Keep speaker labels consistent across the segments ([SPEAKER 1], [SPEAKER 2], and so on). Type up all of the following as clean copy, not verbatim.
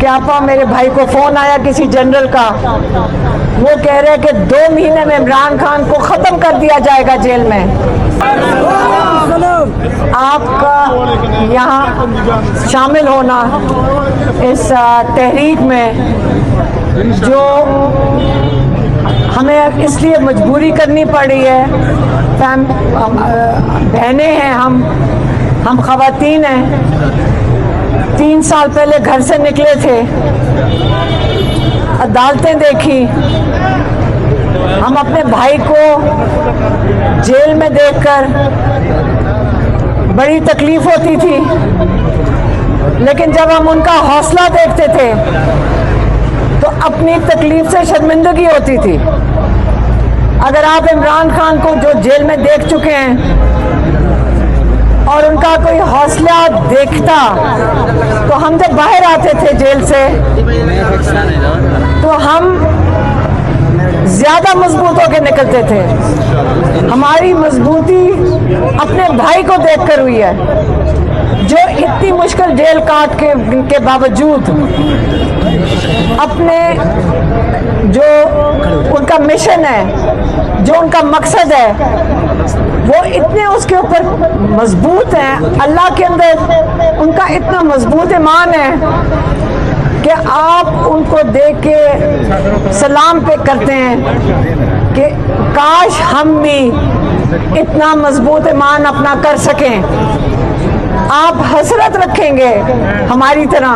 [SPEAKER 1] कि आपा मेरे भाई को फ़ोन आया किसी जनरल का, वो कह रहे हैं कि 2 महीने में इमरान खान को ख़त्म कर दिया जाएगा जेल में। आपका यहाँ शामिल होना इस तहरीक में, जो हमें इसलिए मजबूरी करनी पड़ी है, बहनें हैं, हम ख़वातीन हैं। 3 साल पहले घर से निकले थे, अदालतें देखी, हम अपने भाई को जेल में देखकर बड़ी तकलीफ होती थी, लेकिन जब हम उनका हौसला देखते थे तो अपनी तकलीफ से शर्मिंदगी होती थी। अगर आप इमरान खान को जो जेल में देख चुके हैं और उनका कोई हौसला देखता, तो हम जब बाहर आते थे जेल से तो हम ज़्यादा मजबूत होकर निकलते थे। हमारी मजबूती अपने भाई को देखकर हुई है, जो इतनी मुश्किल जेल काट के बावजूद अपने जो उनका मिशन है, जो उनका मकसद है, वो इतने उसके ऊपर मजबूत हैं। अल्लाह के अंदर उनका इतना मजबूत ईमान है कि आप उनको देख के सलाम पे करते हैं कि काश हम भी इतना मजबूत ईमान अपना कर सकें। आप हसरत रखेंगे हमारी तरह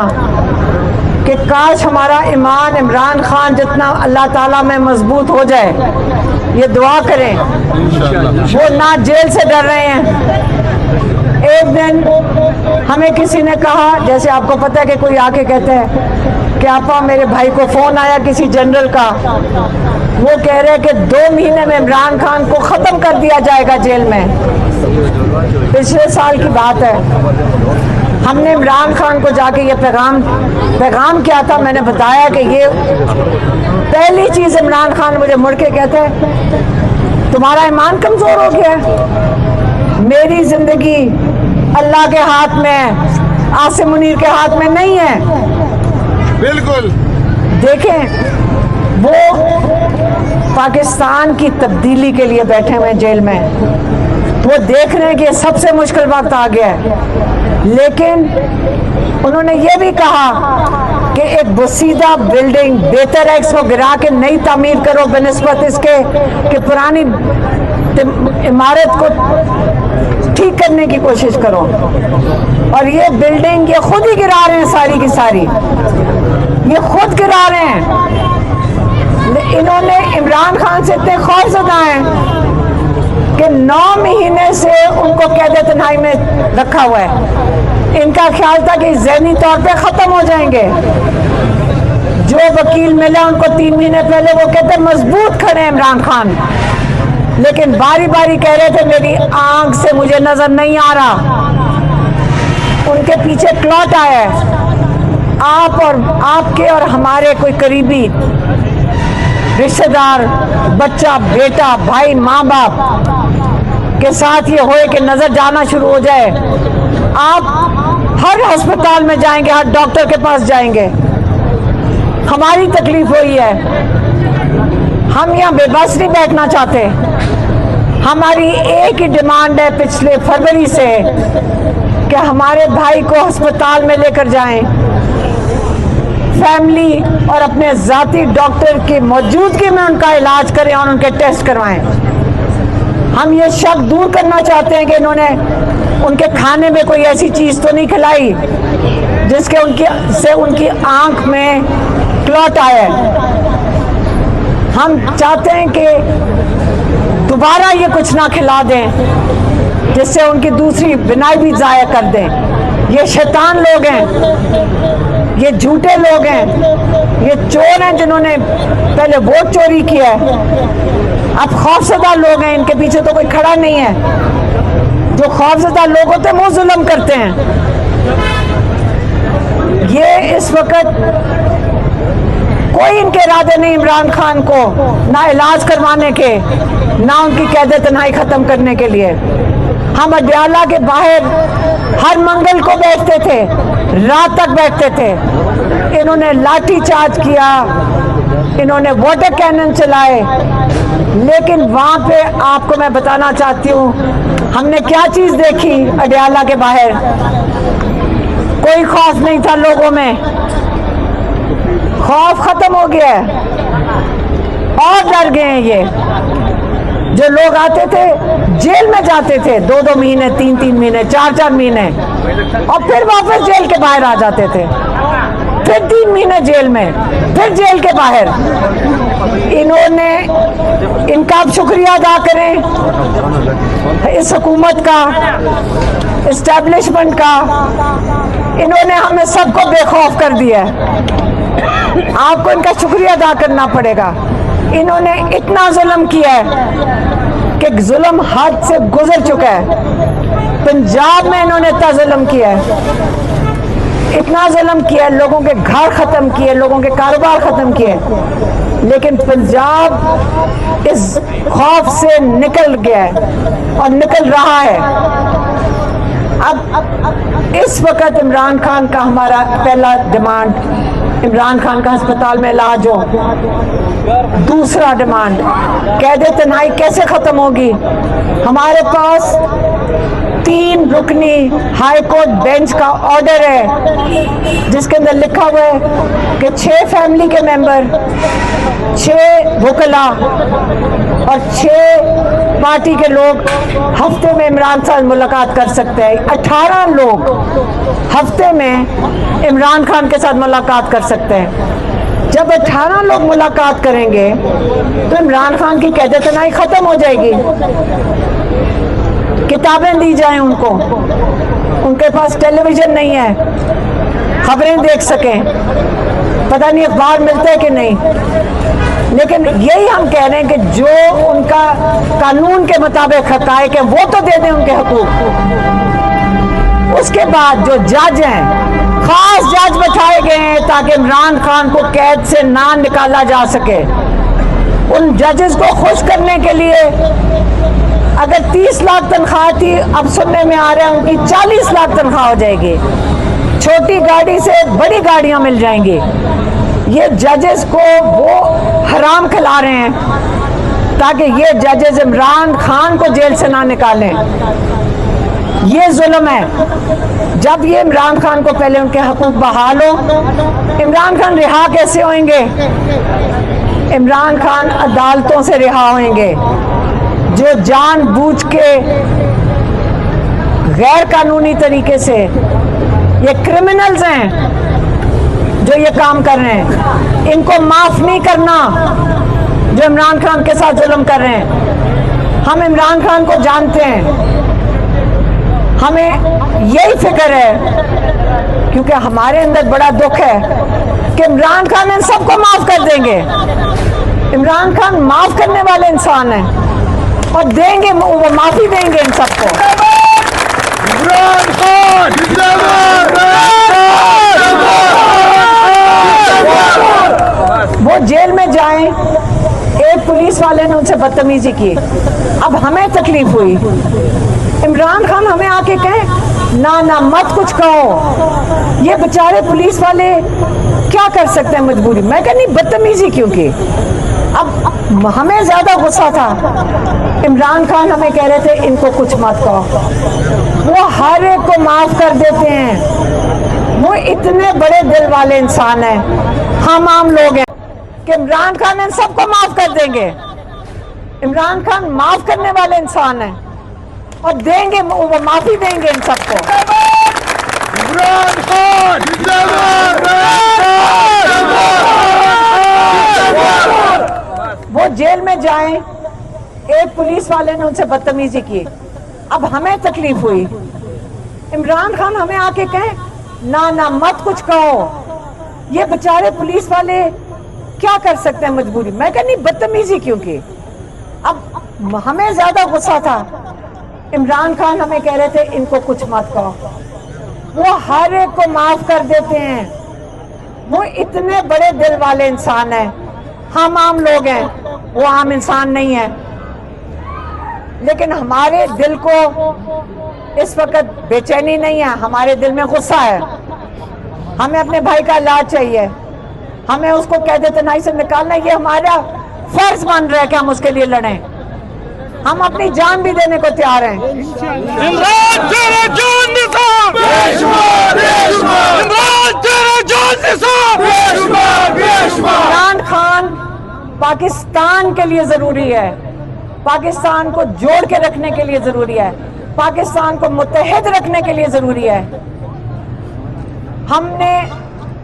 [SPEAKER 1] कि काश हमारा ईमान इमरान खान जितना अल्लाह ताला में मजबूत हो जाए। ये दुआ करें। वो ना जेल से डर रहे हैं। एक दिन हमें किसी ने कहा, जैसे आपको पता है कि कोई आके कहता है कि आपा मेरे भाई को फ़ोन आया किसी जनरल का, वो कह रहे हैं कि 2 महीने में इमरान खान को ख़त्म कर दिया जाएगा जेल में। पिछले साल की बात है, हमने इमरान खान को जाके ये पैगाम किया था। मैंने बताया कि ये पहली चीज़ इमरान खान मुझे मुड़ के कहता है, तुम्हारा ईमान कमज़ोर हो गया है। मेरी ज़िंदगी अल्लाह के हाथ में है, आसिम मुनीर के हाथ में नहीं है।
[SPEAKER 2] बिल्कुल
[SPEAKER 1] देखें, वो पाकिस्तान की तब्दीली के लिए बैठे हुए जेल में। वो देख रहे हैं कि सबसे मुश्किल वक्त आ गया है, लेकिन उन्होंने ये भी कहा कि एक बसीदा बिल्डिंग बेहतर है इसको गिरा के नई तामीर करो बनिस्बत इसके कि पुरानी इमारत को ठीक करने की कोशिश करो। और ये बिल्डिंग ये खुद ही गिरा रहे हैं, सारी की सारी ये खुद गिरा रहे हैं। इन्होंने इमरान खान से इतने खौफजदा हैं कि 9 महीने से उनको कैद तन्हाई में रखा हुआ है। इनका ख्याल था कि ज़हनी तौर पे ख़त्म हो जाएंगे। जो वकील मिला उनको 3 महीने पहले, वो कहते मजबूत खड़े हैं इमरान खान, लेकिन बारी बारी कह रहे थे मेरी आंख से मुझे नजर नहीं आ रहा। उनके पीछे क्लॉट आया है। आप और आपके और हमारे कोई करीबी रिश्तेदार, बच्चा, बेटा, भाई, माँ बाप के साथ ये होए कि नजर जाना शुरू हो जाए। आप हर अस्पताल में जाएंगे, हर डॉक्टर के पास जाएंगे। हमारी तकलीफ हुई है। हम यहाँ बेबस नहीं बैठना चाहते। हमारी एक ही डिमांड है पिछले फरवरी से कि हमारे भाई को अस्पताल में लेकर जाएं, फैमिली और अपने ज़ाती डॉक्टर की मौजूदगी में उनका इलाज करें और उनके टेस्ट करवाएं। हम ये शक दूर करना चाहते हैं कि इन्होंने उनके खाने में कोई ऐसी चीज़ तो नहीं खिलाई जिसके उनकी आंख में क्लॉट आया है। हम चाहते हैं कि दोबारा ये कुछ ना खिला दें जिससे उनकी दूसरी बिनाई भी ज़ाया कर दें। ये शैतान लोग हैं, ये झूठे लोग हैं, ये चोर हैं जिन्होंने पहले वोट चोरी किया है। अब खौफजदा लोग हैं, इनके पीछे तो कोई खड़ा नहीं है। जो खौफजदा लोग होते हैं वो जुल्म करते हैं। ये इस वक्त कोई इनके इरादे नहीं इमरान खान को ना इलाज करवाने के, ना उनकी कैद तन्हाई ख़त्म करने के लिए। हम अडयाला के बाहर हर मंगल को बैठते थे रात तक बैठते थे। इन्होंने लाठी चार्ज किया, इन्होंने वाटर कैनन चलाए, लेकिन वहां पे आपको मैं बताना चाहती हूँ हमने क्या चीज देखी। अडयाला के बाहर कोई खौफ नहीं था लोगों में, खौफ खत्म हो गया है और डर गए हैं ये। जो लोग आते थे जेल में जाते थे 2-2 महीने, 3-3 महीने, 4-4 महीने, और फिर वापस जेल के बाहर आ जाते थे, फिर 3 महीने जेल में, फिर जेल के बाहर। इन्होंने, इनका आप शुक्रिया अदा करें इस हुकूमत का, इस्टेब्लिशमेंट का। इन्होंने हमें सबको बेखौफ कर दिया है, आपको इनका शुक्रिया अदा करना पड़ेगा। इन्होंने इतना जुल्म किया है कि जुल्म हद से गुजर चुका है। पंजाब में इन्होंने इतना जुल्म किया है, इतना जुल्म किया है, लोगों के घर खत्म किए, लोगों के कारोबार खत्म किए, लेकिन पंजाब इस खौफ से निकल गया है और निकल रहा है। अब इस वक्त इमरान खान का हमारा पहला डिमांड, इमरान खान का अस्पताल में इलाज हो। दूसरा डिमांड, कैद तन्हाई कैसे खत्म होगी। हमारे पास 3 रुकनी हाई कोर्ट बेंच का ऑर्डर है जिसके अंदर लिखा हुआ है कि 6 फैमिली के मेंबर, 6 वकला और 6 पार्टी के लोग हफ्ते में इमरान खान मुलाकात कर सकते हैं। 18 लोग हफ्ते में इमरान खान के साथ मुलाकात कर सकते हैं। जब 18 लोग मुलाकात करेंगे तो इमरान खान की कैद तनाई खत्म हो जाएगी। किताबें दी जाएं उनको, उनके पास टेलीविजन नहीं है, खबरें देख सकें, पता नहीं अखबार मिलते कि नहीं। लेकिन यही हम कह रहे हैं कि जो उनका कानून के मुताबिक हक़ाइक़ है वो तो दे दें उनके हकूक़। उसके बाद जो जज हैं, खास जज बैठाए गए हैं ताकि इमरान खान को कैद से ना निकाला जा सके। उन जजेस को खुश करने के लिए अगर 30 लाख तनख्वाह थी, अब सुनने में आ रहा है उनकी 40 लाख तनख्वाह हो जाएगी। छोटी गाड़ी से बड़ी गाड़ियां मिल जाएंगी। ये जजेस को वो हराम खिला रहे हैं ताकि ये जजेस इमरान खान को जेल से ना निकालें। ये जुल्म है। जब ये इमरान खान को पहले उनके हकूक बहाल हो, इमरान खान रिहा कैसे होंगे? इमरान खान अदालतों से रिहा होंगे। जो जानबूझ के गैर कानूनी तरीके से, ये क्रिमिनल्स हैं जो ये काम कर रहे हैं, इनको माफ नहीं करना जो इमरान खान के साथ जुल्म कर रहे हैं। हम इमरान खान को जानते हैं, हमें यही फिक्र है क्योंकि हमारे अंदर बड़ा दुख है कि इमरान खान इन सबको माफ कर देंगे। इमरान खान माफ करने वाले इंसान हैं और देंगे, वो माफी देंगे इन सबको। वो जेल में जाएं, एक पुलिस वाले ने उनसे बदतमीजी की, अब हमें तकलीफ हुई। इमरान खान हमें आके कहें ना ना मत कुछ कहो। ये बेचारे पुलिस वाले क्या कर सकते हैं मजबूरी। मैं कहनी बदतमीजी क्योंकि अब हमें ज्यादा गुस्सा था। इमरान खान हमें कह रहे थे इनको कुछ मत कहो। वो हर एक को माफ कर देते हैं। वो इतने बड़े दिल वाले इंसान हैं, हम आम लोग हैं कि इमरान खान इन सबको माफ कर देंगे। इमरान खान माफ करने वाले इंसान हैं और देंगे, वो माफी देंगे इन सबको। वो जेल में जाएं, एक पुलिस वाले ने उनसे बदतमीजी की, अब हमें तकलीफ हुई। इमरान खान हमें आके कहें ना ना मत कुछ कहो। ये बेचारे पुलिस वाले क्या कर सकते हैं मजबूरी। मैं कहनी बदतमीजी क्योंकि अब हमें ज्यादा गुस्सा था। इमरान खान हमें कह रहे थे इनको कुछ मत कहो। वो हर एक को माफ कर देते हैं। वो इतने बड़े दिल वाले इंसान हैं, हम आम लोग हैं, वो आम इंसान नहीं है। लेकिन हमारे दिल को इस वक्त बेचैनी नहीं है, हमारे दिल में गुस्सा है। हमें अपने भाई का इलाज चाहिए, हमें उसको कैद तनाई से निकालना, ये हमारा फर्ज बन रहा है कि हम उसके लिए लड़ें। हम अपनी जान भी देने को तैयार हैं। इमरान खान पाकिस्तान के लिए जरूरी है, पाकिस्तान को जोड़ के रखने के लिए जरूरी है, पाकिस्तान को मुत्तहिद रखने के लिए जरूरी है। हमने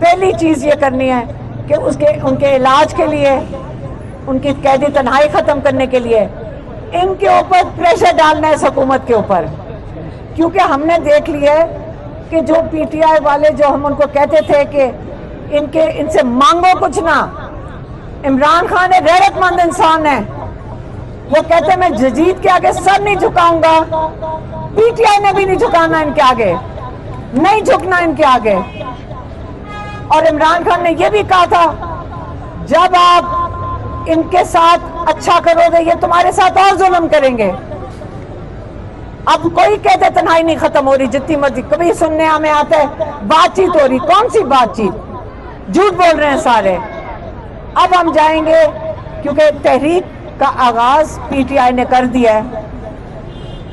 [SPEAKER 1] पहली चीज ये करनी है कि उनके इलाज के लिए, उनकी कैदी तन्हाई खत्म करने के लिए इनके ऊपर प्रेशर डालना है इस हुकूमत के ऊपर, क्योंकि हमने देख लिया है कि जो पीटीआई वाले जो हम उनको कहते थे कि इनसे मांगो कुछ ना, इमरान खान एक गैरतमंद इंसान है, वो कहते मैं जजीद के आगे सर नहीं झुकाऊंगा, पीटीआई ने भी नहीं झुकाना इनके आगे, नहीं झुकना इनके आगे। और इमरान खान ने यह भी कहा था जब आप इनके साथ अच्छा करोगे ये तुम्हारे साथ और जुल्म करेंगे। अब कोई कहते तन्हाई नहीं खत्म हो रही, जितनी मर्जी कभी सुनने हमें आता है बातचीत हो रही, कौन सी बातचीत, झूठ बोल रहे हैं सारे। अब हम जाएंगे क्योंकि तहरीक का आगाज पीटीआई ने कर दिया है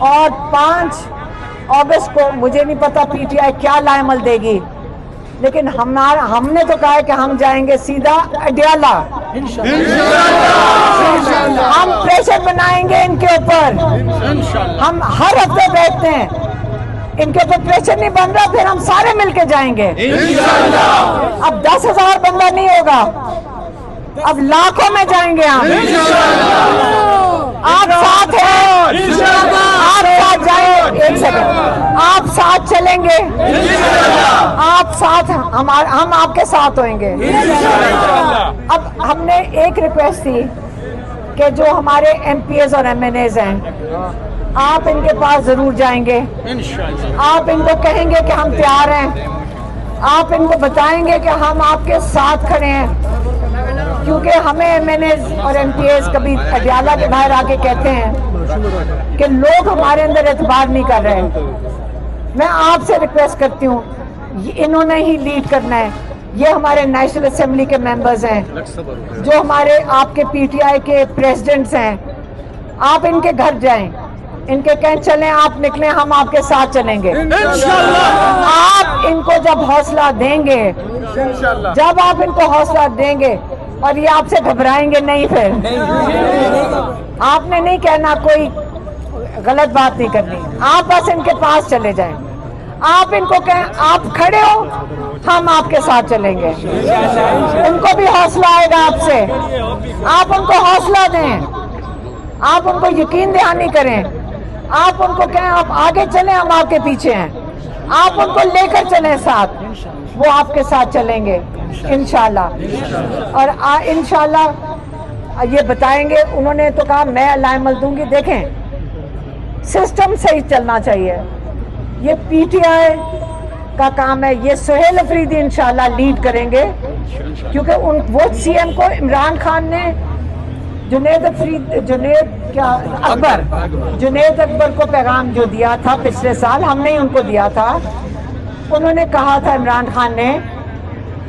[SPEAKER 1] और 5 अगस्त को मुझे नहीं पता पीटीआई क्या लाएमल देगी, लेकिन हमने तो कहा है कि हम जाएंगे सीधा अडियाला, हम प्रेशर बनाएंगे इनके ऊपर, हम हर हफ्ते बैठते हैं, इनके ऊपर प्रेशर नहीं बन रहा फिर हम सारे मिलके जाएंगे। अब 10,000 बंदा नहीं होगा, अब लाखों में जाएंगे हम। आप साथ हैं, आप साथ जाए, एक सेकंड, आप साथ चलेंगे, आप साथ, हम आपके साथ होंगे। अब हमने एक रिक्वेस्ट थी कि जो हमारे एमपीएस और एमएनएज हैं, आप इनके पास जरूर जाएंगे, आप इनको कहेंगे कि हम तैयार हैं, आप इनको बताएंगे कि हम आपके साथ खड़े हैं, क्योंकि हमें एमएनएज और एमपीएस कभी अडियाला के बाहर आके कहते हैं कि लोग हमारे अंदर एतबार नहीं कर रहे हैं। मैं आपसे रिक्वेस्ट करती हूँ, इन्होंने ही लीड करना है, ये हमारे नेशनल असेंबली के मेंबर्स हैं, जो हमारे आपके पीटीआई के प्रेसिडेंट्स हैं, आप इनके घर जाएं, इनके कहें चलें, आप निकलें, हम आपके साथ चलेंगे। आप इनको जब हौसला देंगे, जब आप इनको हौसला देंगे और ये आपसे घबराएंगे नहीं, फिर आपने नहीं कहना, कोई गलत बात नहीं करनी, आप बस इनके पास चले जाएं, आप इनको कहें आप खड़े हो, हम आपके साथ चलेंगे, उनको भी हौसला आएगा आपसे, आप उनको हौसला दें, आप उनको यकीन दहानी करें, आप उनको कहें आप आगे चलें, हम आपके पीछे हैं, आप उनको लेकर चलें साथ, वो आपके साथ चलेंगे इंशाल्लाह। और इंशाल्लाह ये बताएंगे, उन्होंने तो कहा मैं लाएमल दूंगी। देखें, सिस्टम सही चलना चाहिए, ये पीटीआई का काम है, ये सुहेल अफरीदी इंशाल्लाह लीड करेंगे, क्योंकि वो सीएम को इमरान खान ने जुनेद अकबर को पैगाम जो दिया था पिछले साल, हमने ही उनको दिया था, उन्होंने कहा था इमरान खान ने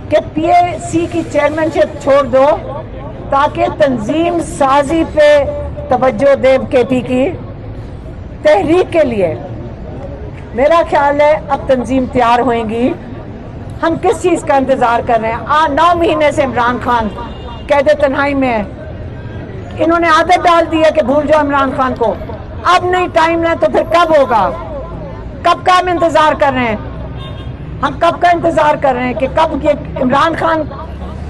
[SPEAKER 1] कि पीएसी की चेयरमैनशिप छोड़ दो ताकि तंजीम साजी पे तवज्जो दे केपी की तहरीक के लिए। मेरा ख्याल है अब तंजीम तैयार होएंगी, हम किस चीज़ का इंतज़ार कर रहे हैं? 9 महीने से इमरान खान कैद तन्हाई में है, इन्होंने आदत डाल दी है कि भूल जाओ इमरान खान को, अब नहीं टाइम है तो फिर कब होगा? कब का हम इंतज़ार कर रहे हैं? हम कब का इंतज़ार कर रहे हैं कि कब ये इमरान खान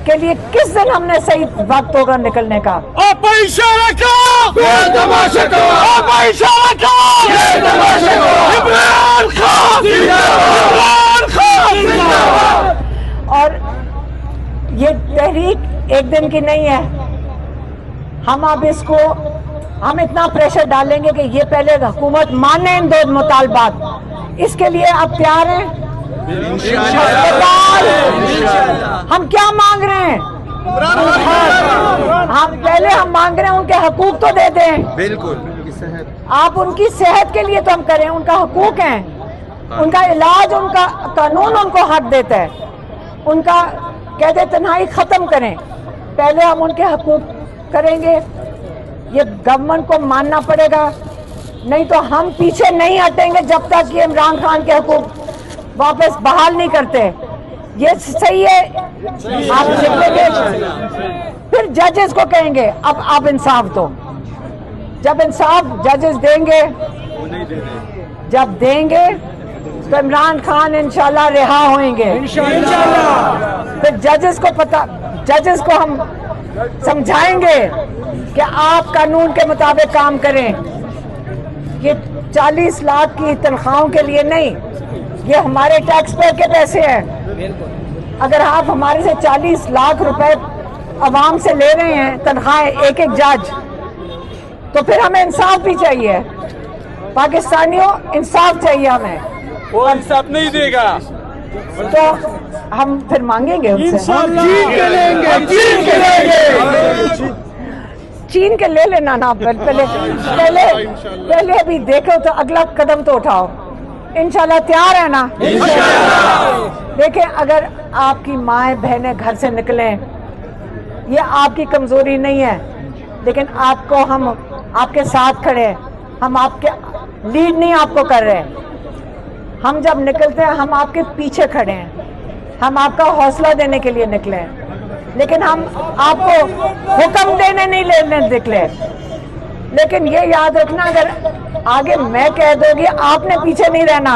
[SPEAKER 1] के लिए किस दिन हमने सही वक्त होगा निकलने का? और ये तहरीक एक दिन की नहीं है, हम अब इसको हम इतना प्रेशर डालेंगे कि ये पहले हुकूमत माने इन 2 मुतालबात, इसके लिए आप तैयार हैं? हम क्या मांग रहे हैं? हम मांग रहे हैं उनके हकूक तो दे दें।
[SPEAKER 2] बिल्कुल,
[SPEAKER 1] आप उनकी सेहत के लिए तो हम करें, उनका हकूक है, उनका इलाज, उनका कानून उनको हक देता है, उनका कहते तन्हाई ख़त्म करें, पहले हम उनके हकूक़ करेंगे। ये गवर्नमेंट को मानना पड़ेगा, नहीं तो हम पीछे नहीं हटेंगे जब तक ये इमरान खान के हकूक़ वापस बहाल नहीं करते। ये सही है, आप निकलेंगे फिर जजेस को कहेंगे अब आप इंसाफ दो। जब इंसाफ जजेस देंगे, जब देंगे तो इमरान खान इंशाल्लाह रिहा होंगे इंशाल्लाह। फिर जजेस को हम समझाएंगे कि आप कानून के मुताबिक काम करें। ये 40 लाख की तनख्वाहों के लिए नहीं, ये हमारे टैक्स पेयर के पैसे हैं। अगर आप हमारे से 40 लाख रुपए अवाम से ले रहे हैं तनख्वाहें एक एक जज, तो फिर हमें इंसाफ भी चाहिए। पाकिस्तानियों, इंसाफ चाहिए हमें।
[SPEAKER 3] वो इंसाफ नहीं देगा
[SPEAKER 1] तो हम फिर मांगेंगे उनसे। चीन के ले लेना ना, पहले अभी देखो तो अगला कदम तो उठाओ। इंशाल्लाह तैयार है ना? देखिए, अगर आपकी माएँ बहनें घर से निकलें, ये आपकी कमजोरी नहीं है, लेकिन आपको हम आपके साथ खड़े हैं। हम आपके लीड नहीं आपको कर रहे, हम जब निकलते हैं हम आपके पीछे खड़े हैं, हम आपका हौसला देने के लिए निकले हैं, लेकिन हम आपको हुक्म देने नहीं लेने निकले। लेकिन ये याद रखना, अगर आगे मैं कह दोगी, आपने पीछे नहीं रहना,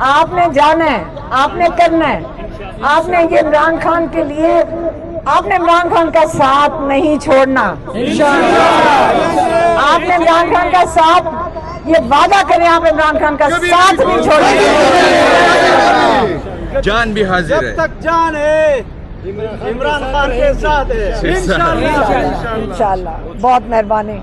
[SPEAKER 1] आपने जाना है, आपने करना है। आपने ये इमरान खान के लिए, आपने इमरान खान का साथ नहीं छोड़ना इंशाअल्लाह। आपने इमरान खान का साथ, ये वादा करें आप इमरान खान का साथ नहीं छोड़ेंगे।
[SPEAKER 3] जान भी हाजिर है,
[SPEAKER 4] जब तक जान है इमरान खान के साथ है इंशाअल्लाह।
[SPEAKER 1] इंशाअल्लाह। बहुत मेहरबानी।